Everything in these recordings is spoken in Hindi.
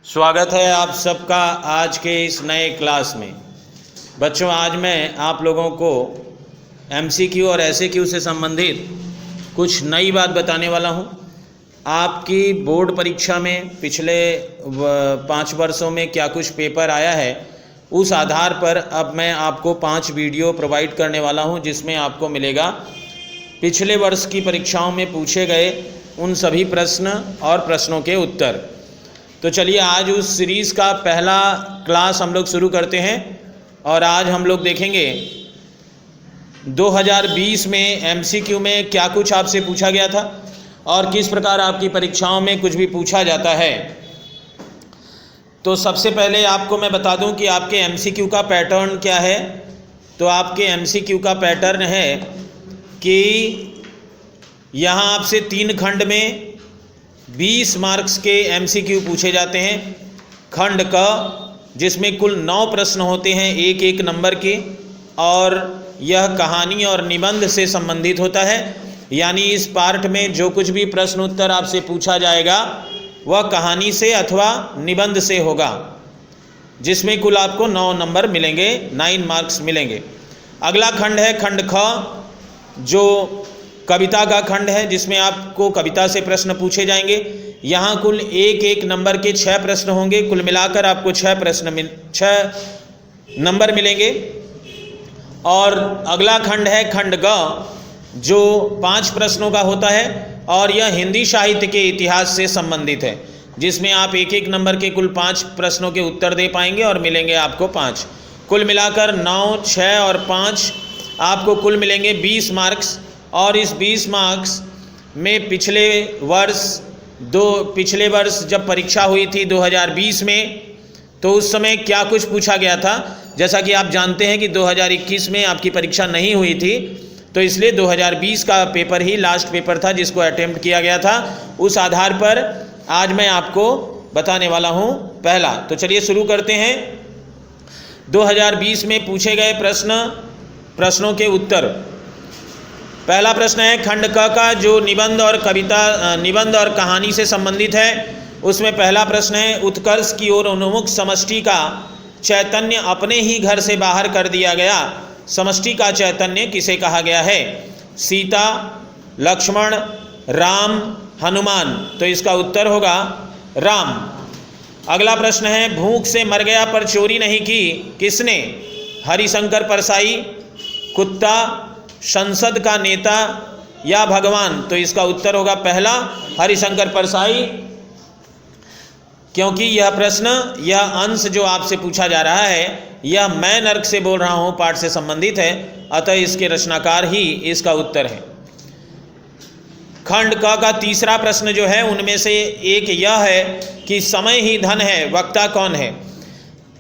स्वागत है आप सबका आज के इस नए क्लास में। बच्चों, आज मैं आप लोगों को एमसीक्यू और एसएक्यू से संबंधित कुछ नई बात बताने वाला हूं। आपकी बोर्ड परीक्षा में पिछले 5 वर्षों में क्या कुछ पेपर आया है, उस आधार पर अब मैं आपको 5 वीडियो प्रोवाइड करने वाला हूं, जिसमें आपको मिलेगा पिछले वर्ष की परीक्षाओं में पूछे गए उन सभी प्रश्न और प्रश्नों के उत्तर। तो चलिए आज उस सीरीज़ का पहला क्लास हम लोग शुरू करते हैं और आज हम लोग देखेंगे 2020 में एमसीक्यू में क्या कुछ आपसे पूछा गया था और किस प्रकार आपकी परीक्षाओं में कुछ भी पूछा जाता है। तो सबसे पहले आपको मैं बता दूं कि आपके एमसीक्यू का पैटर्न क्या है। तो आपके एमसीक्यू का पैटर्न है कि यहाँ आपसे 3 खंड में 20 मार्क्स के एमसीक्यू पूछे जाते हैं। खंड क, जिसमें कुल 9 प्रश्न होते हैं एक एक नंबर के, और यह कहानी और निबंध से संबंधित होता है। यानी इस पार्ट में जो कुछ भी प्रश्न उत्तर आपसे पूछा जाएगा वह कहानी से अथवा निबंध से होगा, जिसमें कुल आपको 9 नंबर मिलेंगे, 9 मार्क्स मिलेंगे। अगला खंड है खंड ख, जो कविता का खंड है, जिसमें आपको कविता से प्रश्न पूछे जाएंगे। यहाँ कुल एक एक नंबर के 6 प्रश्न होंगे। कुल मिलाकर आपको 6 नंबर मिलेंगे। और अगला खंड है खंड ग, जो 5 प्रश्नों का होता है और यह हिंदी साहित्य के इतिहास से संबंधित है, जिसमें आप एक एक नंबर के कुल 5 प्रश्नों के उत्तर दे पाएंगे और मिलेंगे आपको 5। कुल मिलाकर 9, 6 और 5 आपको कुल मिलेंगे 20 मार्क्स। और इस 20 मार्क्स में पिछले वर्ष जब परीक्षा हुई थी 2020 में, तो उस समय क्या कुछ पूछा गया था। जैसा कि आप जानते हैं कि 2021 में आपकी परीक्षा नहीं हुई थी, तो इसलिए 2020 का पेपर ही लास्ट पेपर था जिसको अटेम्प्ट किया गया था। उस आधार पर आज मैं आपको बताने वाला हूं पहला। तो चलिए शुरू करते हैं। 2020 में पूछे गए प्रश्नों के उत्तर। पहला प्रश्न है खंड क का, जो निबंध और कहानी से संबंधित है। उसमें पहला प्रश्न है, उत्कर्ष की ओर उन्मुख समष्टि का चैतन्य अपने ही घर से बाहर कर दिया गया। समष्टि का चैतन्य किसे कहा गया है? सीता, लक्ष्मण, राम, हनुमान। तो इसका उत्तर होगा राम। अगला प्रश्न है, भूख से मर गया पर चोरी नहीं की, किसने? हरिशंकर परसाई, कुत्ता, संसद का नेता या भगवान। तो इसका उत्तर होगा पहला, हरिशंकर परसाई, क्योंकि यह अंश जो आपसे पूछा जा रहा है, यह मैं नर्क से बोल रहा हूं पाठ से संबंधित है, अतः इसके रचनाकार ही इसका उत्तर है। खंड क का तीसरा प्रश्न जो है, उनमें से एक यह है कि समय ही धन है, वक्ता कौन है?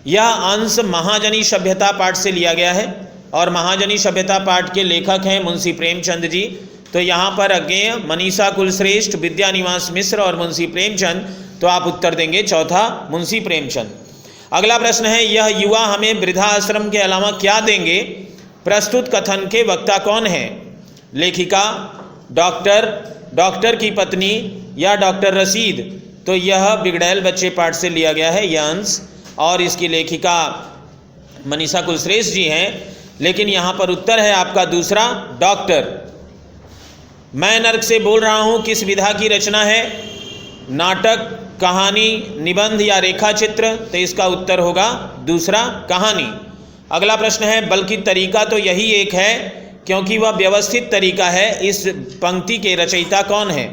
यह अंश महाजनी सभ्यता पाठ से लिया गया है और महाजनी सभ्यता पाठ के लेखक हैं मुंशी प्रेमचंद जी। तो यहाँ पर अज्ञेय, मनीषा कुलश्रेष्ठ, विद्यानिवास मिश्र और मुंशी प्रेमचंद। तो आप उत्तर देंगे चौथा, मुंशी प्रेमचंद। अगला प्रश्न है, यह युवा हमें वृद्धा आश्रम के अलावा क्या देंगे? प्रस्तुत कथन के वक्ता कौन है? लेखिका, डॉक्टर की पत्नी या डॉक्टर रशीद। तो यह बिगड़ैल बच्चे पाठ से लिया गया है यह अंश, और इसकी लेखिका मनीषा कुलश्रेष्ठ जी हैं। लेकिन यहाँ पर उत्तर है आपका दूसरा, डॉक्टर। मैं नर्क से बोल रहा हूँ किस विधा की रचना है? नाटक, कहानी, निबंध या रेखा चित्र। तो इसका उत्तर होगा दूसरा, कहानी। अगला प्रश्न है, बल्कि तरीका तो यही एक है क्योंकि वह व्यवस्थित तरीका है, इस पंक्ति के रचयिता कौन है?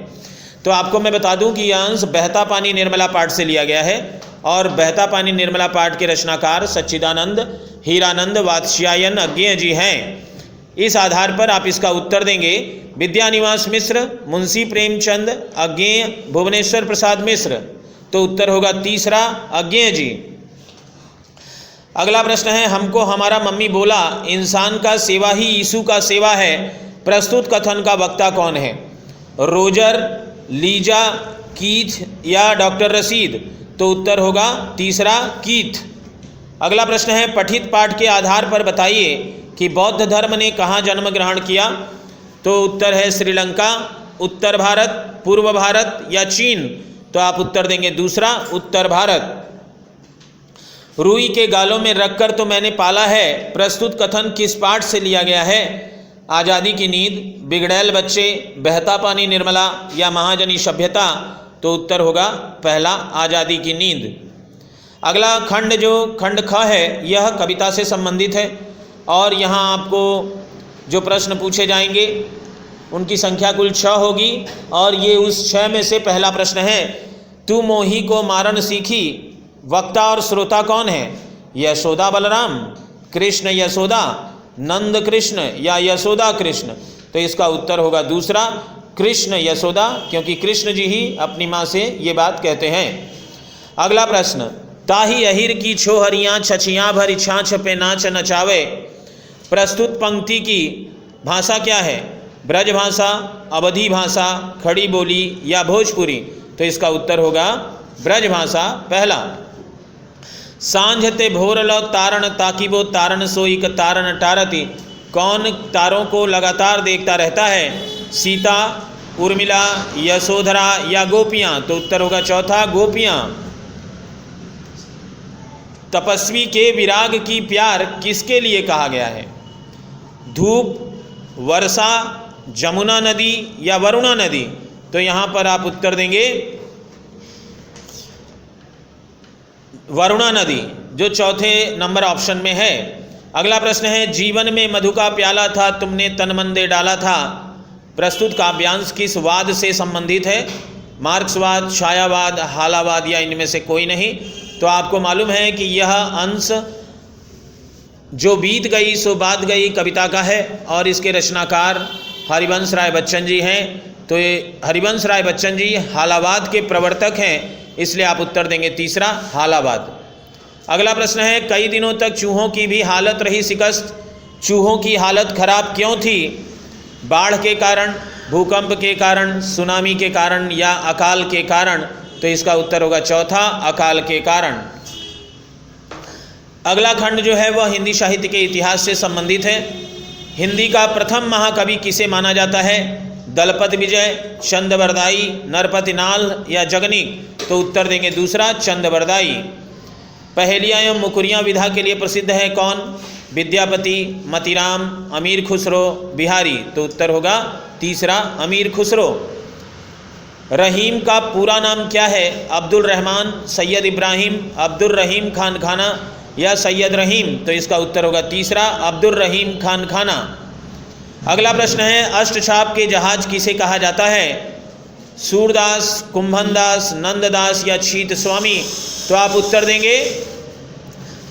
तो आपको मैं बता दूं कि यह अंश बहता पानी निर्मला पाठ से लिया गया है और बहता पानी निर्मला पाठ के रचनाकार सच्चिदानंद हीरानंद वात्स्यायन अज्ञेय जी हैं। इस आधार पर आप इसका उत्तर देंगे विद्यानिवास मिश्र, मुंशी प्रेमचंद, अज्ञेय, भुवनेश्वर प्रसाद मिश्र। तो उत्तर होगा तीसरा, अज्ञेय जी। अगला प्रश्न है, हमको हमारा मम्मी बोला इंसान का सेवा ही यीशु का सेवा है। प्रस्तुत कथन का वक्ता कौन है? रोजर, लीजा, कीथ या डॉक्टर रशीद। तो उत्तर होगा तीसरा, कीथ। अगला प्रश्न है, पठित पाठ के आधार पर बताइए कि बौद्ध धर्म ने कहाँ जन्म ग्रहण किया? तो उत्तर है श्रीलंका, उत्तर भारत, पूर्व भारत या चीन। तो आप उत्तर देंगे दूसरा, उत्तर भारत। रुई के गालों में रखकर तो मैंने पाला है, प्रस्तुत कथन किस पाठ से लिया गया है? आज़ादी की नींद, बिगड़ैल बच्चे, बहता पानी निर्मला या महाजनी सभ्यता? तो उत्तर होगा पहला, आज़ादी की नींद। अगला खंड जो खंड ख है यह कविता से संबंधित है और यहाँ आपको जो प्रश्न पूछे जाएंगे उनकी संख्या कुल 6 होगी और ये उस 6 में से पहला प्रश्न है। तू मोही को मारन सीखी, वक्ता और श्रोता कौन है? यशोदा बलराम, कृष्ण यशोदा, नंद कृष्ण या यशोदा कृष्ण? तो इसका उत्तर होगा दूसरा, कृष्ण यशोदा, क्योंकि कृष्ण जी ही अपनी माँ से ये बात कहते हैं। अगला प्रश्न, ताही अहिर की छोहरियाँ छछियाँ भर छाछ पे नाच नचावे, प्रस्तुत पंक्ति की भाषा क्या है? ब्रज भाषा, अवधी भाषा, खड़ी बोली या भोजपुरी? तो इसका उत्तर होगा ब्रज भाषा पहला। सांझ ते भोर लो तारण ताकि वो तारण सोईक तारण टारती, कौन तारों को लगातार देखता रहता है? सीता, उर्मिला, यशोधरा या गोपियाँ? तो उत्तर होगा चौथा, गोपियाँ। तपस्वी के विराग की प्यार किसके लिए कहा गया है? धूप, वर्षा, जमुना नदी या वरुणा नदी? तो यहाँ पर आप उत्तर देंगे वरुणा नदी, जो चौथे नंबर ऑप्शन में है। अगला प्रश्न है, जीवन में मधु का प्याला था तुमने तन मन दे डाला था, प्रस्तुत काव्यांश किस वाद से संबंधित है? मार्क्सवाद, छायावाद, हालावाद या इनमें से कोई नहीं? तो आपको मालूम है कि यह अंश जो बीत गई सो बात गई कविता का है और इसके रचनाकार हरिवंश राय बच्चन जी हैं। तो ये हरिवंश राय बच्चन जी हालावाद के प्रवर्तक हैं, इसलिए आप उत्तर देंगे तीसरा, हालावाद। अगला प्रश्न है, कई दिनों तक चूहों की भी हालत रही शिकस्त, चूहों की हालत खराब क्यों थी? बाढ़ के कारण, भूकंप के कारण, सुनामी के कारण या अकाल के कारण? तो इसका उत्तर होगा चौथा, अकाल के कारण। अगला खंड जो है वह हिंदी साहित्य के इतिहास से संबंधित है। हिंदी का प्रथम महाकवि किसे माना जाता है? दलपत विजय, चंदबरदाई, नरपतिनाल या जगनीक? तो उत्तर देंगे दूसरा, चंदबरदाई। पहेलियाँ एवं मुकुरियाँ विधा के लिए प्रसिद्ध है कौन? विद्यापति, मतीराम, अमीर खुसरो, बिहारी? तो उत्तर होगा तीसरा, अमीर खुसरो। रहीम का पूरा नाम क्या है? अब्दुल रहमान, सैयद इब्राहिम, अब्दुल रहीम खान खाना या सैयद रहीम? तो इसका उत्तर होगा तीसरा, अब्दुल रहीम खान खाना। अगला प्रश्न है, अष्टछाप के जहाज किसे कहा जाता है? सूरदास, कुंभनदास, नंददास या छीत स्वामी? तो आप उत्तर देंगे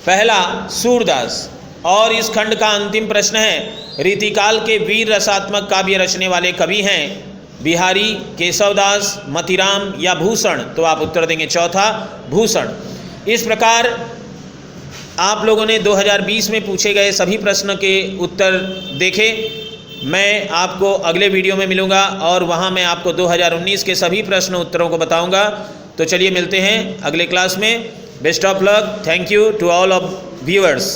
पहला, सूरदास। और इस खंड का अंतिम प्रश्न है, रीतिकाल के वीर रसात्मक काव्य रचने वाले कवि हैं बिहारी, केशवदास, मतीराम या भूषण? तो आप उत्तर देंगे चौथा, भूषण। इस प्रकार आप लोगों ने 2020 में पूछे गए सभी प्रश्न के उत्तर देखे। मैं आपको अगले वीडियो में मिलूँगा और वहाँ मैं आपको 2019 के सभी प्रश्न उत्तरों को बताऊँगा। तो चलिए मिलते हैं अगले क्लास में। Best of luck. Thank you to all of viewers.